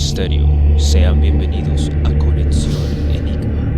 misterio. Sean bienvenidos a Conexión Enigma.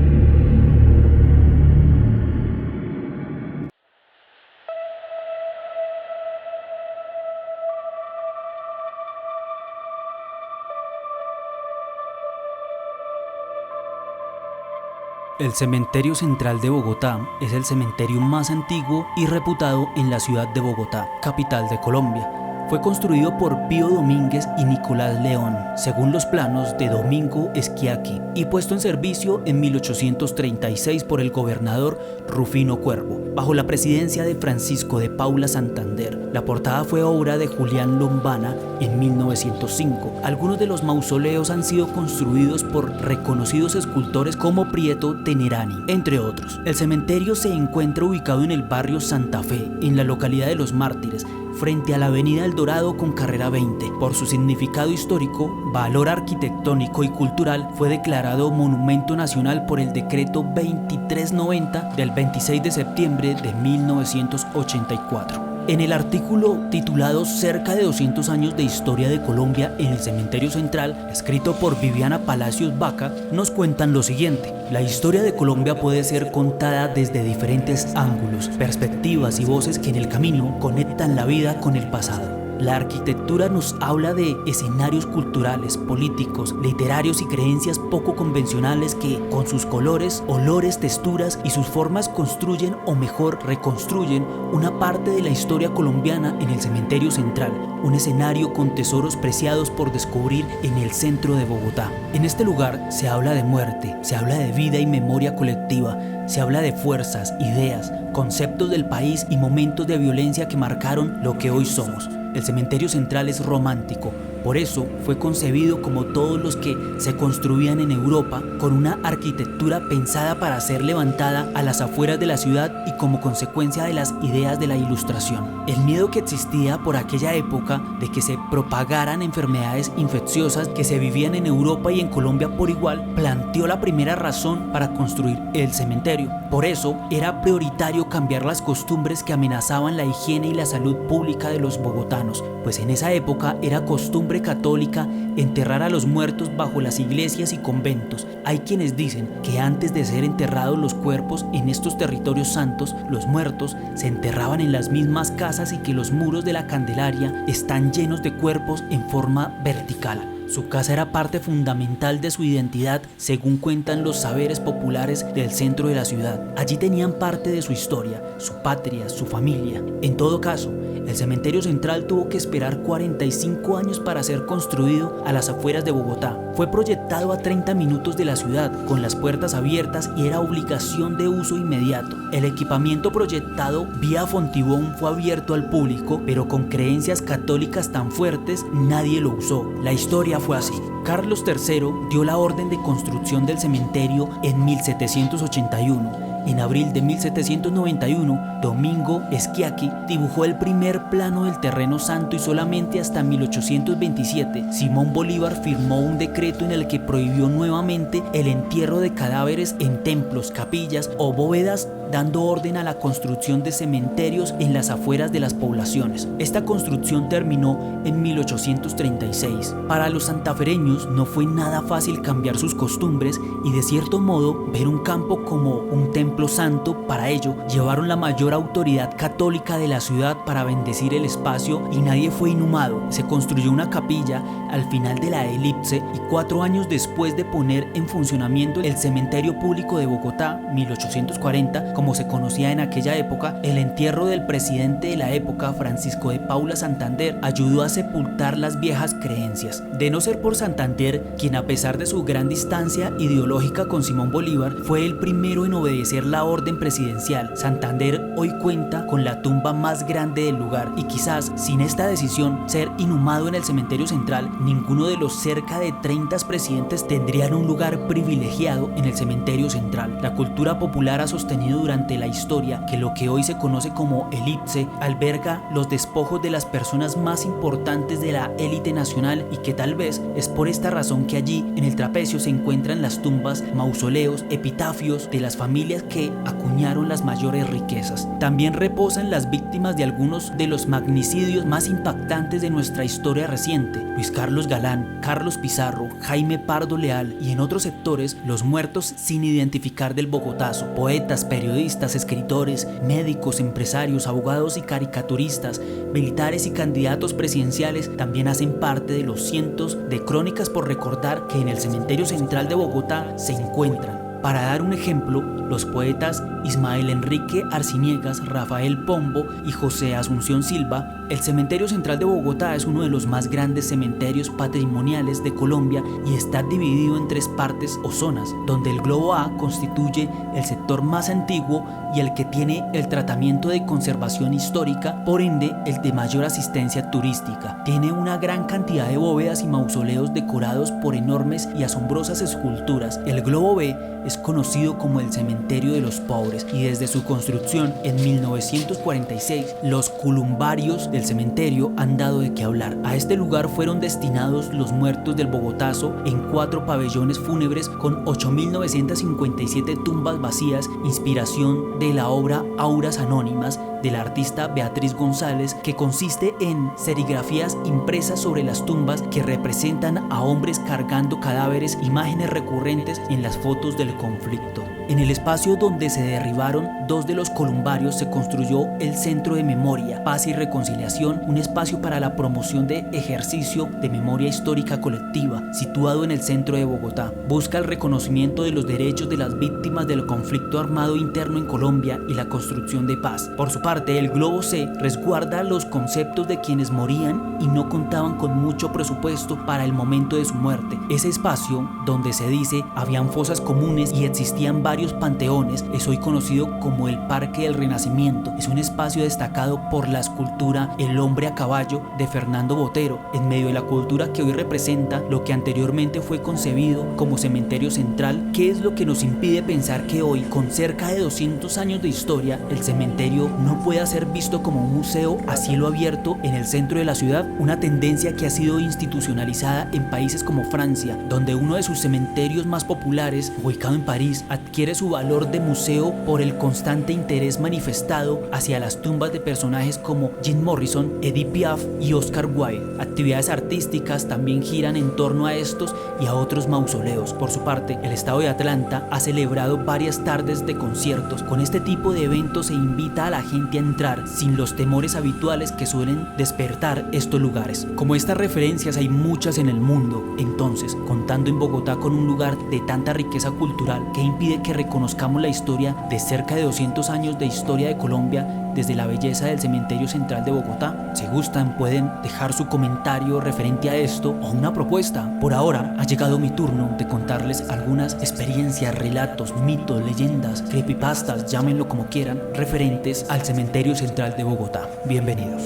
El Cementerio Central de Bogotá es el cementerio más antiguo y reputado en la ciudad de Bogotá, capital de Colombia. Fue construido por Pío Domínguez y Nicolás León, según los planos de Domingo Schiacchi, y puesto en servicio en 1836 por el gobernador Rufino Cuervo, bajo la presidencia de Francisco de Paula Santander. La portada fue obra de Julián Lombana en 1905. Algunos de los mausoleos han sido construidos por reconocidos escultores como Prieto Tenerani, entre otros. El cementerio se encuentra ubicado en el barrio Santa Fe, en la localidad de Los Mártires, frente a la avenida El Dorado con carrera 20. Por su significado histórico, valor arquitectónico y cultural, fue declarado Monumento Nacional por el decreto 2390 del 26 de septiembre de 1984. En el artículo titulado Cerca de 200 años de historia de Colombia en el Cementerio Central, escrito por Viviana Palacios Vaca, nos cuentan lo siguiente: la historia de Colombia puede ser contada desde diferentes ángulos, perspectivas y voces que en el camino conectan la vida con el pasado. La arquitectura nos habla de escenarios culturales, políticos, literarios y creencias poco convencionales que, con sus colores, olores, texturas y sus formas construyen o mejor reconstruyen una parte de la historia colombiana en el Cementerio Central, un escenario con tesoros preciados por descubrir en el centro de Bogotá. En este lugar se habla de muerte, se habla de vida y memoria colectiva, se habla de fuerzas, ideas, conceptos del país y momentos de violencia que marcaron lo que hoy somos. El Cementerio Central es romántico, por eso fue concebido como todos los que se construían en Europa, con una arquitectura pensada para ser levantada a las afueras de la ciudad y como consecuencia de las ideas de la Ilustración. El miedo que existía por aquella época de que se propagaran enfermedades infecciosas que se vivían en Europa y en Colombia por igual, planteó la primera razón para construir el cementerio. Por eso era prioritario cambiar las costumbres que amenazaban la higiene y la salud pública de los bogotanos, pues en esa época era costumbre católica enterrar a los muertos bajo las iglesias y conventos. Hay quienes dicen que antes de ser enterrados los cuerpos en estos territorios santos, los muertos se enterraban en las mismas casas y que los muros de la Candelaria están llenos de cuerpos en forma vertical. Su casa era parte fundamental de su identidad, según cuentan los saberes populares del centro de la ciudad. Allí tenían parte de su historia, su patria, su familia. En todo caso, el Cementerio Central tuvo que esperar 45 años para ser construido a las afueras de Bogotá. Fue proyectado a 30 minutos de la ciudad, con las puertas abiertas, y era obligación de uso inmediato. El equipamiento proyectado vía Fontibón fue abierto al público, pero con creencias católicas tan fuertes, nadie lo usó. La historia fue así. Carlos III dio la orden de construcción del cementerio en 1781. En abril de 1791, Domingo Schiacchi dibujó el primer plano del terreno santo y solamente hasta 1827, Simón Bolívar firmó un decreto en el que prohibió nuevamente el entierro de cadáveres en templos, capillas o bóvedas, dando orden a la construcción de cementerios en las afueras de las poblaciones. Esta construcción terminó en 1836. Para los santafereños no fue nada fácil cambiar sus costumbres y de cierto modo ver un campo como un templo santo. Para ello llevaron la mayor autoridad católica de la ciudad para bendecir el espacio y nadie fue inhumado. Se construyó una capilla al final de la elipse y 4 años después de poner en funcionamiento el cementerio público de Bogotá, 1840, como se conocía en aquella época, el entierro del presidente de la época, Francisco de Paula Santander, ayudó a sepultar las viejas creencias. De no ser por Santander, quien a pesar de su gran distancia ideológica con Simón Bolívar, fue el primero en obedecer la orden presidencial, Santander hoy cuenta con la tumba más grande del lugar y quizás sin esta decisión, ser inhumado en el Cementerio Central, ninguno de los cerca de 30 presidentes tendrían un lugar privilegiado en el Cementerio Central. La cultura popular ha sostenido durante la historia que lo que hoy se conoce como elipse alberga los despojos de las personas más importantes de la élite nacional y que tal vez es por esta razón que allí en el trapecio se encuentran las tumbas, mausoleos, epitafios de las familias que acuñaron las mayores riquezas. También reposan las víctimas de algunos de los magnicidios más impactantes de nuestra historia reciente: Luis Carlos Galán, Carlos Pizarro, Jaime Pardo Leal, y en otros sectores los muertos sin identificar del Bogotazo. Poetas, periodistas, escritores, médicos, empresarios, abogados y caricaturistas, militares y candidatos presidenciales también hacen parte de los cientos de crónicas por recordar que en el cementerio central de Bogotá se encuentran. Para dar un ejemplo, los poetas Ismael Enrique Arciniegas, Rafael Pombo y José Asunción Silva. El cementerio central de Bogotá es uno de los más grandes cementerios patrimoniales de Colombia y está dividido en 3 partes o zonas, donde el globo A constituye el sector más antiguo y el que tiene el tratamiento de conservación histórica, por ende el de mayor asistencia turística. Tiene una gran cantidad de bóvedas y mausoleos decorados por enormes y asombrosas esculturas. El globo B es conocido como el cementerio de los pobres y desde su construcción en 1946 los columbarios del cementerio han dado de qué hablar. A este lugar fueron destinados los muertos del Bogotazo en 4 pabellones fúnebres con 8.957 tumbas vacías, inspiración de la obra Auras Anónimas de la artista Beatriz González, que consiste en serigrafías impresas sobre las tumbas que representan a hombres cargando cadáveres, imágenes recurrentes en las fotos del conflicto. En el espacio donde se derribaron 2 de los columbarios se construyó el Centro de Memoria, Paz y Reconciliación, un espacio para la promoción de ejercicio de memoria histórica colectiva, situado en el centro de Bogotá. Busca el reconocimiento de los derechos de las víctimas del conflicto armado interno en Colombia y la construcción de paz. Por su parte, el Globo C resguarda los conceptos de quienes morían y no contaban con mucho presupuesto para el momento de su muerte. Ese espacio, donde se dice habían fosas comunes y existían varios panteones, es hoy conocido como el Parque del Renacimiento. Es un espacio destacado por la escultura El hombre a caballo de Fernando Botero, en medio de la cultura que hoy representa lo que anteriormente fue concebido como cementerio central. ¿Qué es lo que nos impide pensar que hoy, con cerca de 200 años de historia, el cementerio no pueda ser visto como un museo a cielo abierto en el centro de la ciudad? Una tendencia que ha sido institucionalizada en países como Francia, donde uno de sus cementerios más populares, ubicado en París, adquiere su valor de museo por el constante interés manifestado hacia las tumbas de personajes como Jim Morrison, Edith Piaf y Oscar Wilde. Actividades artísticas también giran en torno a estos y a otros mausoleos. Por su parte, el estado de Atlanta ha celebrado varias tardes de conciertos. Con este tipo de eventos se invita a la gente a entrar sin los temores habituales que suelen despertar estos lugares. Como estas referencias hay muchas en el mundo. Entonces, contando en Bogotá con un lugar de tanta riqueza cultural, que impide que reconozcamos la historia de cerca de 200 años de historia de Colombia desde la belleza del cementerio central de Bogotá? Si gustan, pueden dejar su comentario referente a esto o una propuesta. Por ahora ha llegado mi turno de contarles algunas experiencias, relatos, mitos, leyendas, creepypastas, llámenlo como quieran, referentes al cementerio central de Bogotá. Bienvenidos.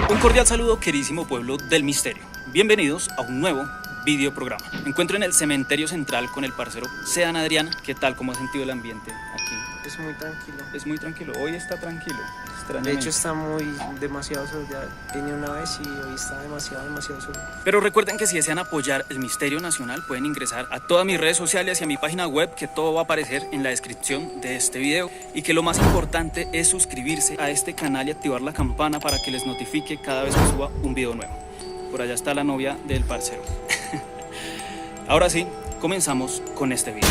Un cordial saludo, queridísimo pueblo del misterio. Bienvenidos a un nuevo video programa. Me encuentro en el cementerio central con el parcero Sean Adrián. ¿Qué tal? ¿Cómo ha sentido el ambiente aquí? Es muy tranquilo. Es muy tranquilo. Hoy está tranquilo. De hecho está demasiado solo. Ya vine una vez y hoy está demasiado solo. Pero recuerden que si desean apoyar el Misterio Nacional pueden ingresar a todas mis redes sociales y a mi página web, que todo va a aparecer en la descripción de este video, y que lo más importante es suscribirse a este canal y activar la campana para que les notifique cada vez que suba un video nuevo. Por allá está la novia del parcero. Ahora sí, comenzamos con este video.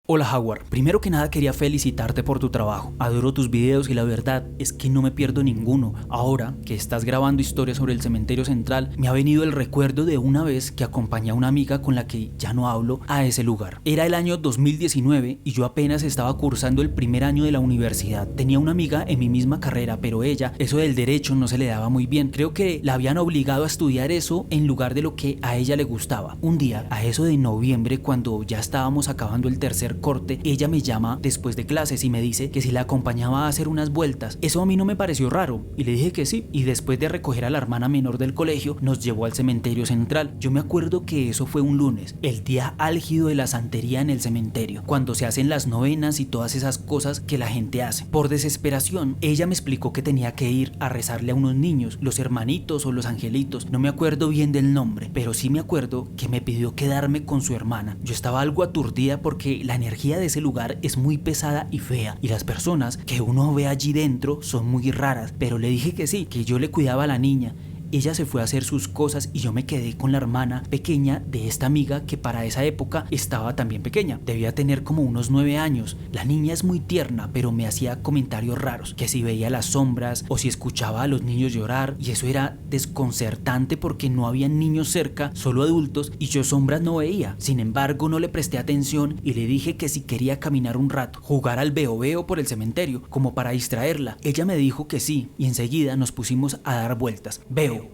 Hola Howard, primero que nada quería felicitarte por tu trabajo. Adoro tus videos y la verdad es que no me pierdo ninguno. Ahora que estás grabando historias sobre el cementerio central, me ha venido el recuerdo de una vez que acompañé a una amiga con la que ya no hablo a ese lugar. Era el año 2019 y yo apenas estaba cursando el primer año de la universidad. Tenía una amiga en mi misma carrera, pero ella, eso del derecho no se le daba muy bien. Creo que la habían obligado a estudiar eso en lugar de lo que a ella le gustaba. Un día, a eso de noviembre, cuando ya estábamos acabando el tercer primer corte, ella me llama después de clases y me dice que si la acompañaba a hacer unas vueltas. Eso a mí no me pareció raro y le dije que sí, y después de recoger a la hermana menor del colegio nos llevó al cementerio central. Yo me acuerdo que eso fue un lunes, el día álgido de la santería en el cementerio, cuando se hacen las novenas y todas esas cosas que la gente hace. Por desesperación, ella me explicó que tenía que ir a rezarle a unos niños, los hermanitos o los angelitos, no me acuerdo bien del nombre, pero sí me acuerdo que me pidió quedarme con su hermana. Yo estaba algo aturdida porque la energía de ese lugar es muy pesada y fea, y las personas que uno ve allí dentro son muy raras, pero le dije que sí, que yo le cuidaba a la niña. Ella se fue a hacer sus cosas y yo me quedé con la hermana pequeña de esta amiga que para esa época estaba también pequeña. Debía tener como unos 9 años. La niña es muy tierna, pero me hacía comentarios raros, que si veía las sombras o si escuchaba a los niños llorar, y eso era desconcertante porque no había niños cerca, solo adultos, y yo sombras no veía. Sin embargo, no le presté atención y le dije que si quería caminar un rato, jugar al veo veo por el cementerio, como para distraerla. Ella me dijo que sí, y enseguida nos pusimos a dar vueltas.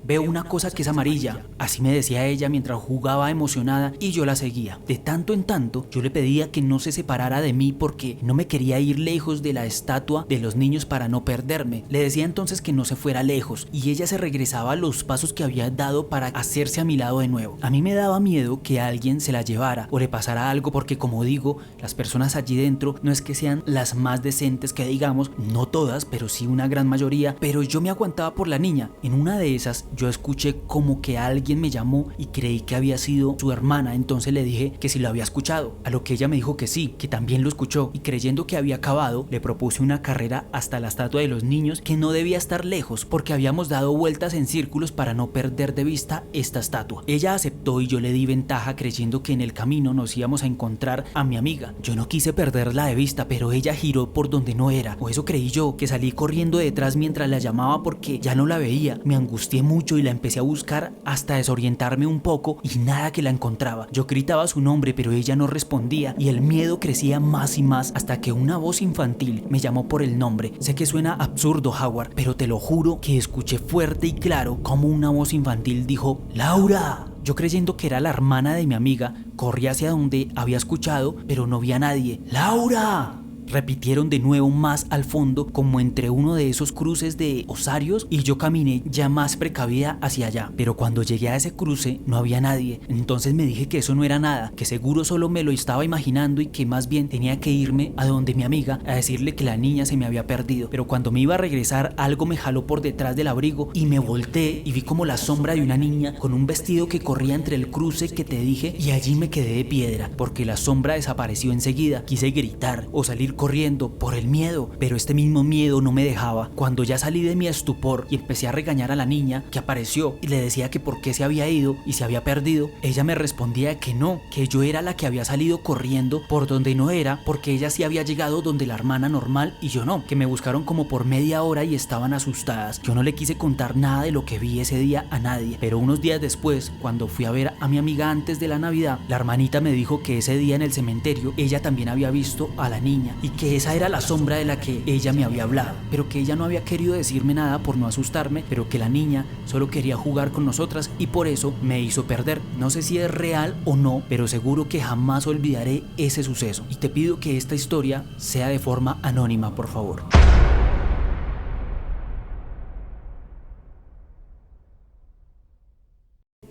Veo una cosa que es amarilla, así me decía ella mientras jugaba emocionada, y yo la seguía. De tanto en tanto yo le pedía que no se separara de mí porque no me quería ir lejos de la estatua de los niños para no perderme. Le decía entonces que no se fuera lejos y ella se regresaba a los pasos que había dado para hacerse a mi lado de nuevo. A mí me daba miedo que alguien se la llevara o le pasara algo porque, como digo, las personas allí dentro no es que sean las más decentes que digamos, no todas, pero sí una gran mayoría, pero yo me aguantaba por la niña. En una de esas yo escuché como que alguien me llamó y creí que había sido su hermana, entonces le dije que si lo había escuchado, a lo que ella me dijo que sí, que también lo escuchó, y creyendo que había acabado, le propuse una carrera hasta la estatua de los niños, que no debía estar lejos porque habíamos dado vueltas en círculos para no perder de vista esta estatua. Ella aceptó y yo le di ventaja creyendo que en el camino nos íbamos a encontrar a mi amiga. Yo no quise perderla de vista, pero ella giró por donde no era, o eso creí yo, que salí corriendo detrás mientras la llamaba porque ya no la veía. Me angustié mucho y la empecé a buscar hasta desorientarme un poco y nada que la encontraba. Yo gritaba su nombre pero ella no respondía y el miedo crecía más y más hasta que una voz infantil me llamó por el nombre. Sé que suena absurdo, Howard, pero te lo juro que escuché fuerte y claro como una voz infantil dijo ¡Laura! Yo, creyendo que era la hermana de mi amiga, corrí hacia donde había escuchado, pero no vi a nadie. ¡Laura! Repitieron de nuevo más al fondo, como entre uno de esos cruces de osarios, y yo caminé ya más precavida hacia allá. Pero cuando llegué a ese cruce no había nadie. Entonces me dije que eso no era nada, que seguro solo me lo estaba imaginando y que más bien tenía que irme a donde mi amiga a decirle que la niña se me había perdido. Pero cuando me iba a regresar, algo me jaló por detrás del abrigo y me volteé y vi como la sombra de una niña con un vestido que corría entre el cruce que te dije, y allí me quedé de piedra porque la sombra desapareció enseguida. Quise gritar o salir corriendo por el miedo, pero este mismo miedo no me dejaba. Cuando ya salí de mi estupor y empecé a regañar a la niña que apareció y le decía que por qué se había ido y se había perdido, ella me respondía que no, que yo era la que había salido corriendo por donde no era, porque ella sí había llegado donde la hermana normal y yo no, que me buscaron como por media hora y estaban asustadas. Yo no le quise contar nada de lo que vi ese día a nadie, pero unos días después, cuando fui a ver a mi amiga antes de la Navidad, la hermanita me dijo que ese día en el cementerio ella también había visto a la niña y que esa era la sombra de la que ella me había hablado, pero que ella no había querido decirme nada por no asustarme, pero que la niña solo quería jugar con nosotras y por eso me hizo perder. No sé si es real o no, pero seguro que jamás olvidaré ese suceso, y te pido que esta historia sea de forma anónima, por favor.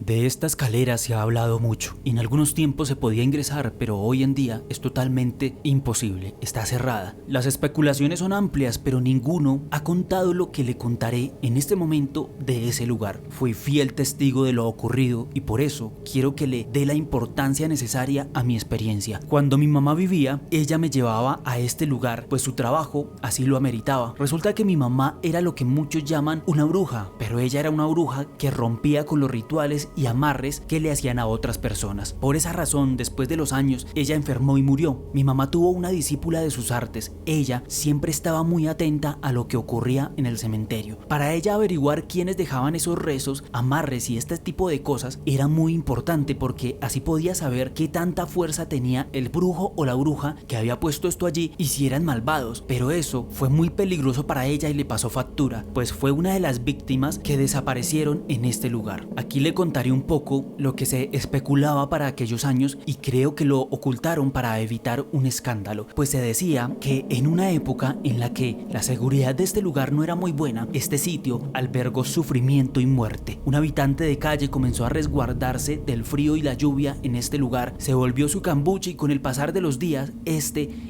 De esta escalera se ha hablado mucho. En algunos tiempos se podía ingresar, pero hoy en día es totalmente imposible. Está cerrada. Las especulaciones son amplias, pero ninguno ha contado lo que le contaré en este momento de ese lugar. Fui fiel testigo de lo ocurrido y por eso quiero que le dé la importancia necesaria a mi experiencia. Cuando mi mamá vivía, ella me llevaba a este lugar, pues su trabajo así lo ameritaba. Resulta que mi mamá era lo que muchos llaman una bruja, pero ella era una bruja que rompía con los rituales y amarres que le hacían a otras personas. Por esa razón, después de los años, ella enfermó y murió. Mi mamá tuvo una discípula de sus artes. Ella siempre estaba muy atenta a lo que ocurría en el cementerio. Para ella, averiguar quiénes dejaban esos rezos, amarres y este tipo de cosas era muy importante, porque así podía saber qué tanta fuerza tenía el brujo o la bruja que había puesto esto allí y si eran malvados. Pero eso fue muy peligroso para ella y le pasó factura, pues fue una de las víctimas que desaparecieron en este lugar. Aquí le contaré contaré un poco lo que se especulaba para aquellos años y creo que lo ocultaron para evitar un escándalo, pues se decía que en una época en la que la seguridad de este lugar no era muy buena, este sitio albergó sufrimiento y muerte. Un habitante de calle comenzó a resguardarse del frío y la lluvia en este lugar, se volvió su cambuche y con el pasar de los días,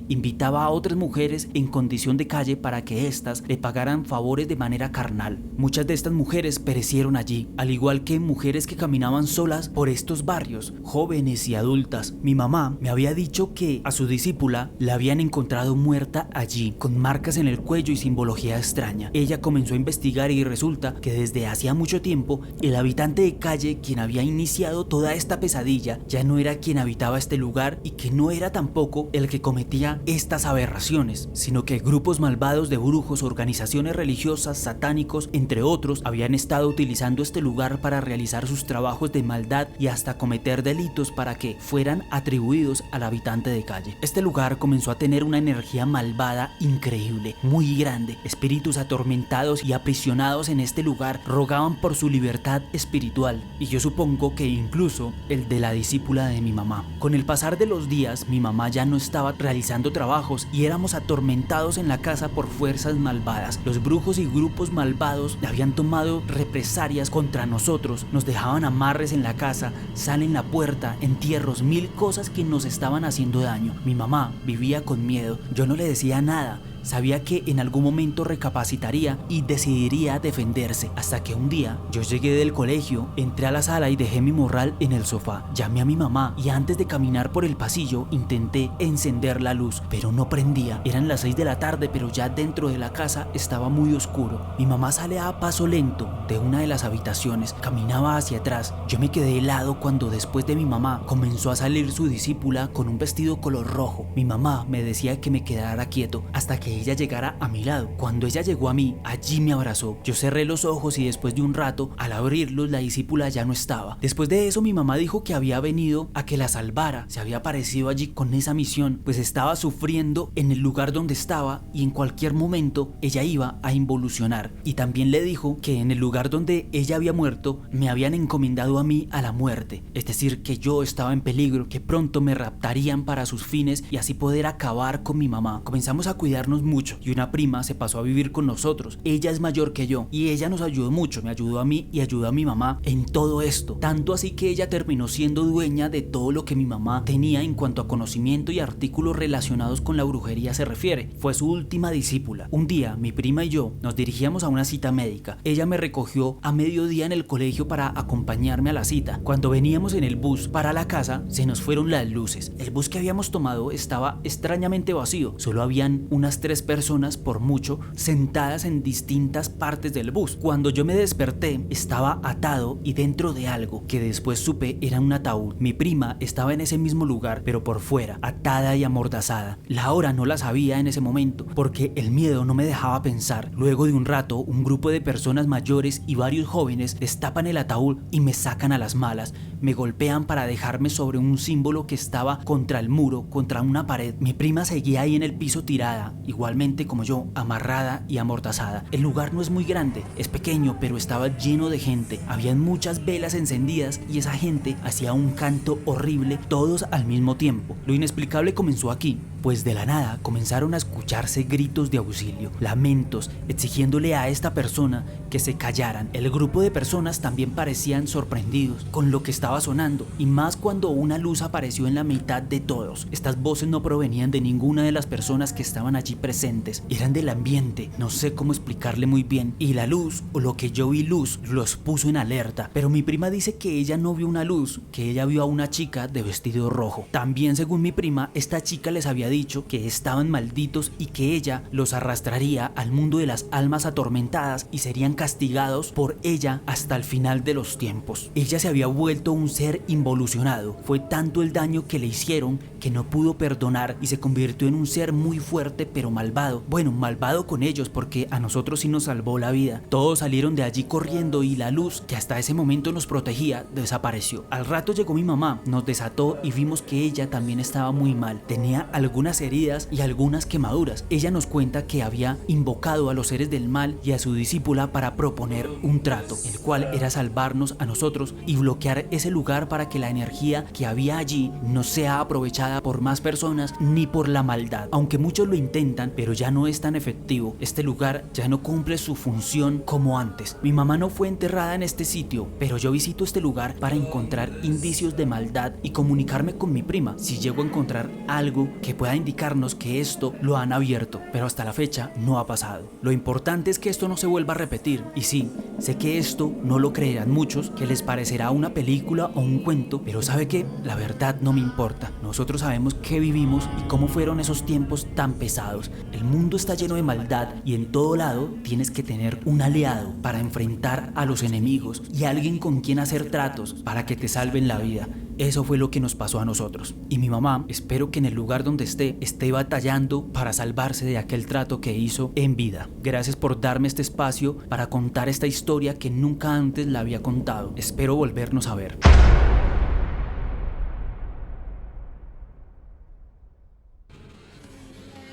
invitaba a otras mujeres en condición de calle para que éstas le pagaran favores de manera carnal. Muchas de estas mujeres perecieron allí, al igual que mujeres que caminaban solas por estos barrios, jóvenes y adultas. Mi mamá me había dicho que a su discípula la habían encontrado muerta allí, con marcas en el cuello y simbología extraña. Ella comenzó a investigar y resulta que desde hacía mucho tiempo el habitante de calle quien había iniciado toda esta pesadilla ya no era quien habitaba este lugar y que no era tampoco el que cometía estas aberraciones, sino que grupos malvados de brujos, organizaciones religiosas, satánicos, entre otros, habían estado utilizando este lugar para realizar sus trabajos de maldad y hasta cometer delitos para que fueran atribuidos al habitante de calle. Este lugar comenzó a tener una energía malvada increíble, muy grande. Espíritus atormentados y aprisionados en este lugar rogaban por su libertad espiritual, y yo supongo que incluso el de la discípula de mi mamá. Con el pasar de los días, mi mamá ya no estaba realizando trabajos y éramos atormentados en la casa por fuerzas malvadas. Los brujos y grupos malvados habían tomado represalias contra nosotros, nos dejaban amarres en la casa, sal en la puerta, entierros, mil cosas que nos estaban haciendo daño. Mi mamá vivía con miedo, yo no le decía nada. Sabía que en algún momento recapacitaría y decidiría defenderse, hasta que un día yo llegué del colegio, entré a la sala y dejé mi morral en el sofá. Llamé a mi mamá y antes de caminar por el pasillo intenté encender la luz, pero no prendía. Eran las 6 de la tarde, pero ya dentro de la casa estaba muy oscuro. Mi mamá sale a paso lento de una de las habitaciones, caminaba hacia atrás. Yo me quedé helado cuando después de mi mamá comenzó a salir su discípula con un vestido color rojo. Mi mamá me decía que me quedara quieto hasta que ella llegara a mi lado. Cuando ella llegó a mí, allí me abrazó. Yo cerré los ojos y después de un rato, al abrirlos, la discípula ya no estaba. Después de eso, mi mamá dijo que había venido a que la salvara. Se había aparecido allí con esa misión, pues estaba sufriendo en el lugar donde estaba y en cualquier momento ella iba a involucionar. Y también le dijo que en el lugar donde ella había muerto, me habían encomendado a mí a la muerte. Es decir, que yo estaba en peligro, que pronto me raptarían para sus fines y así poder acabar con mi mamá. Comenzamos a cuidarnos mucho y una prima se pasó a vivir con nosotros. Ella es mayor que yo y ella nos ayudó mucho, me ayudó a mí y ayudó a mi mamá en todo esto, tanto así que ella terminó siendo dueña de todo lo que mi mamá tenía en cuanto a conocimiento y artículos relacionados con la brujería se refiere. Fue su última discípula. Un día mi prima y yo nos dirigíamos a una cita médica. Ella me recogió a mediodía en el colegio para acompañarme a la cita. Cuando veníamos en el bus para la casa se nos fueron las luces. El bus que habíamos tomado estaba extrañamente vacío, solo habían unas 3 personas por mucho sentadas en distintas partes del bus. Cuando yo me desperté estaba atado y dentro de algo que después supe era un ataúd. Mi prima estaba en ese mismo lugar pero por fuera, atada y amordazada. La hora no la sabía en ese momento porque el miedo no me dejaba pensar. Luego de un rato un grupo de personas mayores y varios jóvenes destapan el ataúd y me sacan a las malas. Me golpean para dejarme sobre un símbolo que estaba contra el muro, contra una pared. Mi prima seguía ahí en el piso tirada, igualmente como yo, amarrada y amordazada. El lugar no es muy grande, es pequeño, pero estaba lleno de gente. Habían muchas velas encendidas y esa gente hacía un canto horrible, todos al mismo tiempo. Lo inexplicable comenzó aquí, pues de la nada comenzaron a escucharse gritos de auxilio, lamentos, exigiéndole a esta persona que se callaran. El grupo de personas también parecían sorprendidos con lo que estaba sonando, y más cuando una luz apareció en la mitad de todos. Estas voces no provenían de ninguna de las personas que estaban allí presentes, eran del ambiente, no sé cómo explicarle muy bien, y la luz, o lo que yo vi luz, los puso en alerta. Pero mi prima dice que ella no vio una luz, que ella vio a una chica de vestido rojo. También, según mi prima, esta chica les había dicho que estaban malditos y que ella los arrastraría al mundo de las almas atormentadas y serían castigados por ella hasta el final de los tiempos. Ella se había vuelto un ser involucionado. Fue tanto el daño que le hicieron que no pudo perdonar y se convirtió en un ser muy fuerte pero malvado. Bueno, malvado con ellos porque a nosotros sí nos salvó la vida. Todos salieron de allí corriendo y la luz que hasta ese momento nos protegía desapareció. Al rato llegó mi mamá, nos desató y vimos que ella también estaba muy mal. Tenía algunas heridas y algunas quemaduras. Ella nos cuenta que había invocado a los seres del mal y a su discípula para proponer un trato, el cual era salvarnos a nosotros y bloquear ese lugar para que la energía que había allí no sea aprovechada por más personas ni por la maldad. Aunque muchos lo intentan, pero ya no es tan efectivo. Este lugar ya no cumple su función como antes. Mi mamá no fue enterrada en este sitio, pero yo visito este lugar para encontrar indicios de maldad y comunicarme con mi prima si llego a encontrar algo que pueda indicarnos que esto lo han abierto, pero hasta la fecha no ha pasado. Lo importante es que esto no se vuelva a repetir, y sí, sé que esto no lo creerán muchos, que les parecerá una película o un cuento, pero ¿sabe qué? La verdad no me importa. Nosotros sabemos qué vivimos y cómo fueron esos tiempos tan pesados. El mundo está lleno de maldad y en todo lado tienes que tener un aliado para enfrentar a los enemigos y alguien con quien hacer tratos para que te salven la vida. Eso fue lo que nos pasó a nosotros. Y mi mamá, espero que en el lugar donde esté batallando para salvarse de aquel trato que hizo en vida. Gracias por darme este espacio para contar esta historia que nunca antes la había contado. Espero volvernos a ver.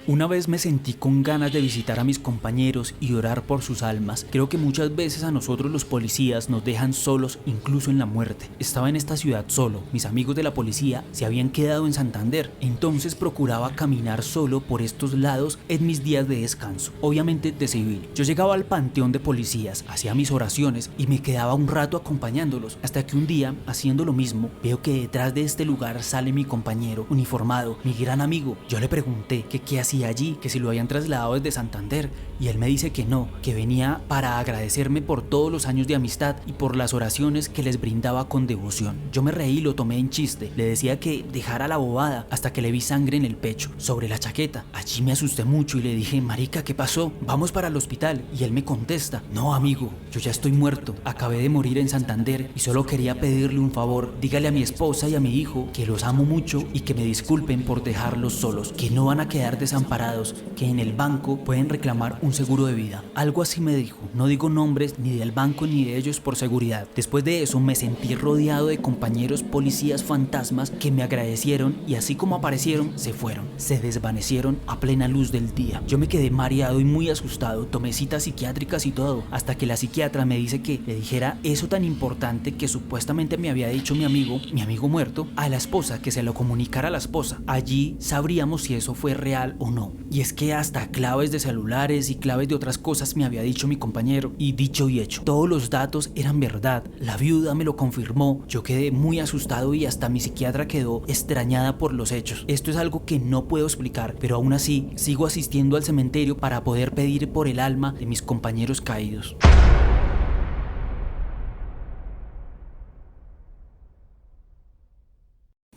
Una vez me sentí con ganas de visitar a mis compañeros y orar por sus almas. Creo que muchas veces a nosotros los policías nos dejan solos incluso en la muerte. Estaba en esta ciudad solo, mis amigos de la policía se habían quedado en Santander, entonces procuraba caminar solo por estos lados en mis días de descanso, obviamente de civil. Yo llegaba al panteón de policías, hacía mis oraciones y me quedaba un rato acompañándolos, hasta que un día, haciendo lo mismo, veo que detrás de este lugar sale mi compañero uniformado, mi gran amigo. Yo le pregunté que qué hacía allí, que si lo habían trasladado desde Santander, y él me dice que no, que venía para agradecerme por todos los años de amistad y por las oraciones que les brindaba con devoción. Yo me reí y lo tomé en chiste, le decía que dejara la bobada hasta que le vi sangre en el pecho, sobre la chaqueta. Allí me asusté mucho y le dije: marica, ¿qué pasó? Vamos para el hospital. Y él me contesta: no, amigo, yo ya estoy muerto, acabé de morir en Santander y solo quería pedirle un favor, dígale a mi esposa y a mi hijo que los amo mucho y que me disculpen por dejarlos solos, que no van a quedar desamparados, que en el banco pueden reclamar un seguro de vida. Algo así me dijo. No digo nombres ni del banco ni de ellos por seguridad. Después de eso me sentí rodeado de compañeros policías fantasmas que me agradecieron y así como aparecieron se fueron, se desvanecieron a plena luz del día. Yo me quedé mareado y muy asustado, tomé citas psiquiátricas y todo, hasta que la psiquiatra me dice que le dijera eso tan importante que supuestamente me había dicho mi amigo muerto, a la esposa, que se lo comunicara a la esposa. Allí sabríamos si eso fue real o no. Y es que hasta claves de celulares y claves de otras cosas me había dicho mi compañero, y dicho y hecho, todos los datos eran verdad. La viuda me lo confirmó. Yo quedé muy asustado y hasta mi psiquiatra quedó extrañada por los hechos. Esto es algo que no puedo explicar, pero aún así sigo asistiendo al cementerio para poder pedir por el alma de mis compañeros caídos.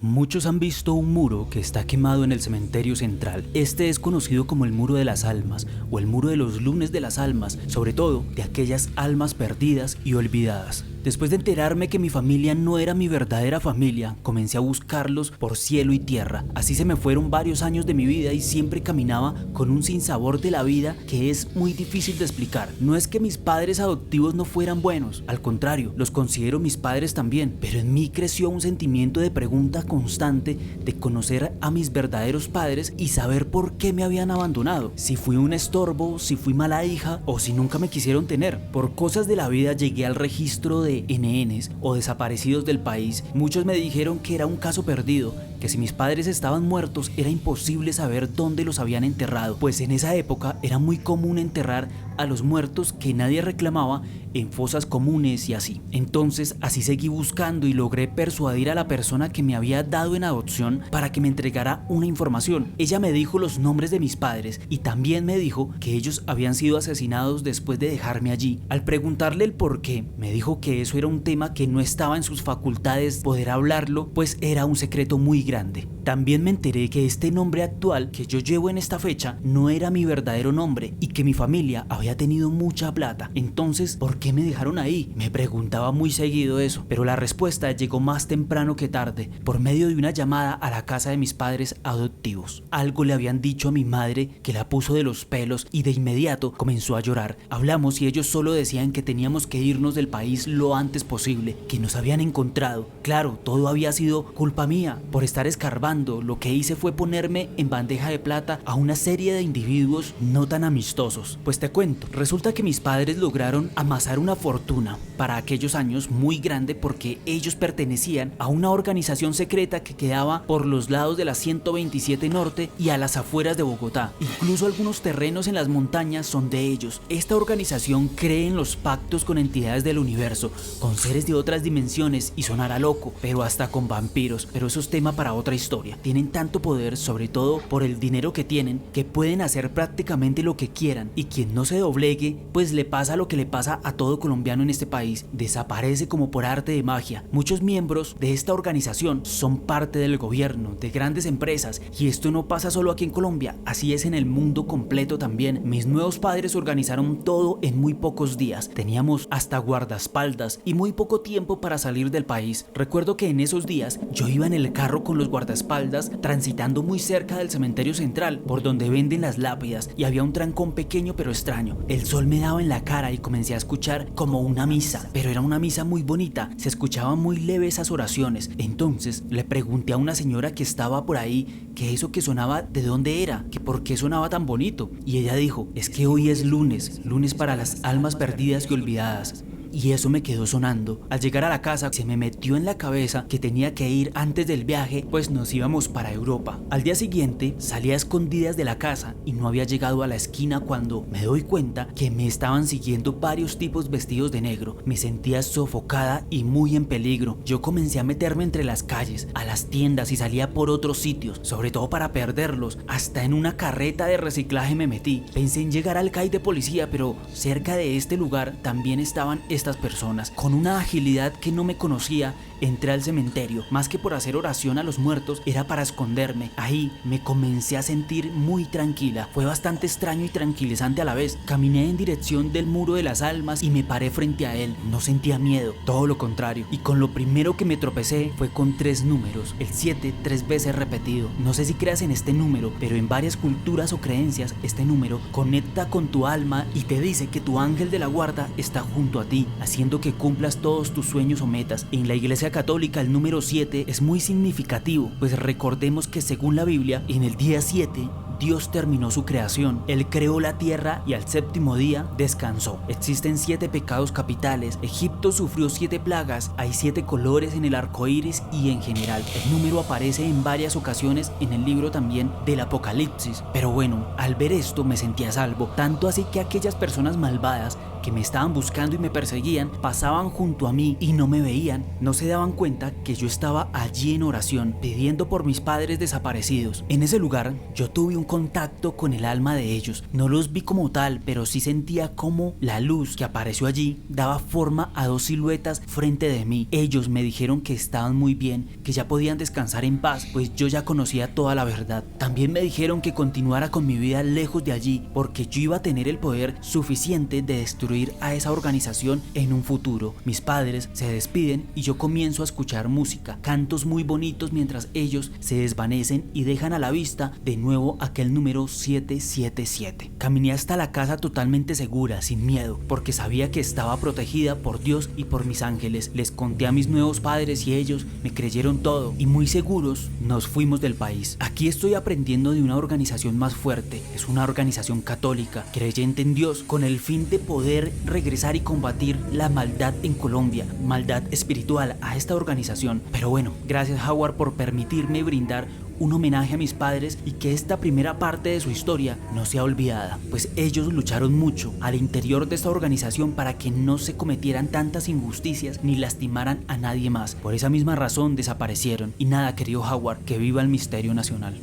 Muchos han visto un muro que está quemado en el cementerio central. Este es conocido como el Muro de las Almas o el Muro de los Lunes de las Almas, sobre todo de aquellas almas perdidas y olvidadas. Después de enterarme que mi familia no era mi verdadera familia, comencé a buscarlos por cielo y tierra. Así se me fueron varios años de mi vida y siempre caminaba con un sinsabor de la vida que es muy difícil de explicar. No es que mis padres adoptivos no fueran buenos, al contrario, los considero mis padres también, pero en mí creció un sentimiento de pregunta constante de conocer a mis verdaderos padres y saber por qué me habían abandonado. Si fui un estorbo, si fui mala hija o si nunca me quisieron tener. Por cosas de la vida llegué al registro de NNs o desaparecidos del país. Muchos me dijeron que era un caso perdido, que si mis padres estaban muertos era imposible saber dónde los habían enterrado, pues en esa época era muy común enterrar a los muertos que nadie reclamaba en fosas comunes y así. Entonces así seguí buscando y logré persuadir a la persona que me había dado en adopción para que me entregara una información. Ella me dijo los nombres de mis padres y también me dijo que ellos habían sido asesinados después de dejarme allí. Al preguntarle el por qué, me dijo que eso era un tema que no estaba en sus facultades poder hablarlo, pues era un secreto muy grande. También me enteré que este nombre actual que yo llevo en esta fecha no era mi verdadero nombre y que mi familia había había tenido mucha plata. Entonces, ¿por qué me dejaron ahí? Me preguntaba muy seguido eso, pero la respuesta llegó más temprano que tarde, por medio de una llamada a la casa de mis padres adoptivos. Algo le habían dicho a mi madre que la puso de los pelos y de inmediato comenzó a llorar. Hablamos y ellos solo decían que teníamos que irnos del país lo antes posible, que nos habían encontrado. Claro, todo había sido culpa mía por estar escarbando. Lo que hice fue ponerme en bandeja de plata a una serie de individuos no tan amistosos. Pues te cuento, resulta que mis padres lograron amasar una fortuna para aquellos años muy grande porque ellos pertenecían a una organización secreta que quedaba por los lados de la 127 Norte y a las afueras de Bogotá. Incluso algunos terrenos en las montañas son de ellos. Esta organización cree en los pactos con entidades del universo, con seres de otras dimensiones y sonará loco, pero hasta con vampiros. Pero eso es tema para otra historia. Tienen tanto poder, sobre todo por el dinero que tienen, que pueden hacer prácticamente lo que quieran, y quien no se doblegue, pues le pasa lo que le pasa a todo colombiano en este país: desaparece como por arte de magia. Muchos miembros de esta organización son parte del gobierno, de grandes empresas, y esto no pasa solo aquí en Colombia, así es en el mundo completo también. Mis nuevos padres organizaron todo en muy pocos días. Teníamos hasta guardaespaldas y muy poco tiempo para salir del país. Recuerdo que en esos días yo iba en el carro con los guardaespaldas transitando muy cerca del cementerio central, por donde venden las lápidas, y había un trancón pequeño pero extraño. El sol me daba en la cara y comencé a escuchar como una misa, pero era una misa muy bonita, se escuchaban muy leves esas oraciones. Entonces le pregunté a una señora que estaba por ahí que eso que sonaba de dónde era, que por qué sonaba tan bonito, y ella dijo: es que hoy es lunes para las almas perdidas y olvidadas. Y eso me quedó sonando. Al llegar a la casa se me metió en la cabeza que tenía que ir antes del viaje, pues nos íbamos para Europa. Al día siguiente salí a escondidas de la casa y no había llegado a la esquina cuando me doy cuenta que me estaban siguiendo varios tipos vestidos de negro. Me sentía sofocada y muy en peligro. Yo comencé a meterme entre las calles, a las tiendas, y salía por otros sitios, sobre todo para perderlos. Hasta en una carreta de reciclaje me metí. Pensé en llegar al CAI de policía, pero cerca de este lugar también estaban estas personas. Con una agilidad que no me conocía, entré al cementerio. Más que por hacer oración a los muertos, era para esconderme. Ahí me comencé a sentir muy tranquila. Fue bastante extraño y tranquilizante a la vez. Caminé en dirección del muro de las almas y me paré frente a él. No sentía miedo, todo lo contrario. Y con lo primero que me tropecé fue con 3 números. El 7 3 veces repetido. No sé si creas en este número, pero en varias culturas o creencias este número conecta con tu alma y te dice que tu ángel de la guarda está junto a ti, haciendo que cumplas todos tus sueños o metas. En la Iglesia Católica el número 7 es muy significativo, pues recordemos que según la Biblia, en el día 7 Dios terminó su creación. Él creó la tierra y al 7º día descansó. Existen 7 pecados capitales. Egipto sufrió 7 plagas. Hay 7 colores en el arco iris y en general. El número aparece en varias ocasiones en el libro también del Apocalipsis. Pero bueno, al ver esto me sentí a salvo. Tanto así que aquellas personas malvadas que me estaban buscando y me perseguían pasaban junto a mí y no me veían. No se daban cuenta que yo estaba allí en oración pidiendo por mis padres desaparecidos. En ese lugar yo tuve un contacto con el alma de ellos. No los vi como tal, pero sí sentía como la luz que apareció allí daba forma a 2 siluetas frente de mí. Ellos me dijeron que estaban muy bien, que ya podían descansar en paz, pues yo ya conocía toda la verdad. También me dijeron que continuara con mi vida lejos de allí, porque yo iba a tener el poder suficiente de destruir a esa organización en un futuro. Mis padres se despiden y yo comienzo a escuchar música, cantos muy bonitos, mientras ellos se desvanecen y dejan a la vista de nuevo aquel número 777. Caminé hasta la casa totalmente segura, sin miedo, porque sabía que estaba protegida por Dios y por mis ángeles. Les conté a mis nuevos padres y ellos me creyeron todo, y muy seguros nos fuimos del país. Aquí estoy aprendiendo de una organización más fuerte. Es una organización católica, creyente en Dios, con el fin de poder regresar y combatir la maldad en Colombia, maldad espiritual a esta organización. Pero bueno, gracias Howard por permitirme brindar un homenaje a mis padres y que esta primera parte de su historia no sea olvidada, pues ellos lucharon mucho al interior de esta organización para que no se cometieran tantas injusticias ni lastimaran a nadie más. Por esa misma razón desaparecieron. Y nada, querido Howard, que viva el misterio nacional.